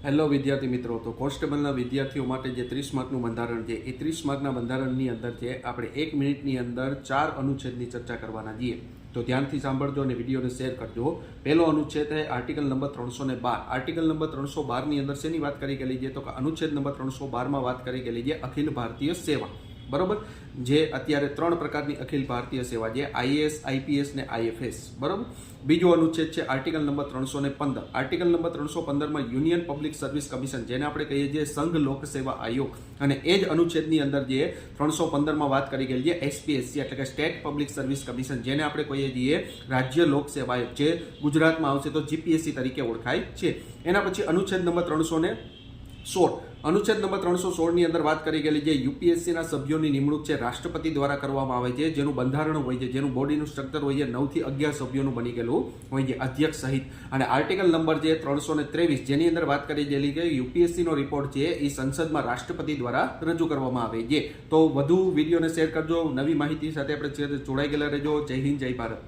Hello વિદ્યાર્થી મિત્રો, તો કોન્સ્ટેબલના વિદ્યાર્થીઓ માટે જે 30 માર્કનું બંધારણ છે એ 30 માર્કના બંધારણની અંદર છે આપણે 1 મિનિટની અંદર 4 અનુચ્છેદની ચર્ચા કરવાના છીએ. તો ધ્યાનથી સાંભળજો અને વિડીયોને શેર કરજો. પહેલો અનુચ્છેદ છે આર્ટિકલ નંબર 312. આર્ટિકલ નંબર 312 ની અંદર શેની વાત કરી ગયેલી છે? તો કે અનુચ્છેદ નંબર 312 માં વાત કરી ગયેલી છે અખિલ ભારતીય સેવા. બરોબર, જે અત્યારે 3 પ્રકારની અખિલ ભારતીય સેવા છે, આઈએએસ, આઈપીએસ ને આઈએફએસ. બરોબર. બીજો અનુચ્છેદ છે આર્ટિકલ નંબર 315. આર્ટિકલ નંબર 315 માં યુનિયન પબ્લિક સર્વિસ કમિશન, જેને આપણે કહીએ છીએ સંઘ લોક સેવા આયોગ, અને એ જ અનુચ્છેદની અંદર જે 315 માં વાત કરી ગયેલી છે એસપીએસસી એટલે કે સ્ટેટ પબ્લિક સર્વિસ કમિશન, જેને આપણે કહીએ છીએ રાજ્ય લોક સેવા આયોગ, જે ગુજરાતમાં આવશે તો જીપીએસસી તરીકે ઓળખાય છે. એના પછી અનુચ્છેદ નંબર 316. અનુચ્છેદ નંબર 316 ની અંદર વાત કરી ગયેલી છે યુપીએસસીના સભ્યોની નિમણૂક છે રાષ્ટ્રપતિ દ્વારા કરવામાં આવે છે, જેનું બંધારણ હોય છે, જેનું બોડીનું સ્ટ્રક્ચર હોય છે 9 થી 11 સભ્યોનું બની ગયેલું હોય છે, અધ્યક્ષ સહિત. અને આર્ટિકલ નંબર જે 323, જેની અંદર વાત કરી ગયેલી કે યુપીએસસીનો રિપોર્ટ છે એ સંસદમાં રાષ્ટ્રપતિ દ્વારા રજૂ કરવામાં આવે છે. તો વધુ વિડીયોને શેર કરજો. નવી માહિતી સાથે આપણે જોડાઈ ગયેલા રહેજો. જય હિન્દ, જય ભારત.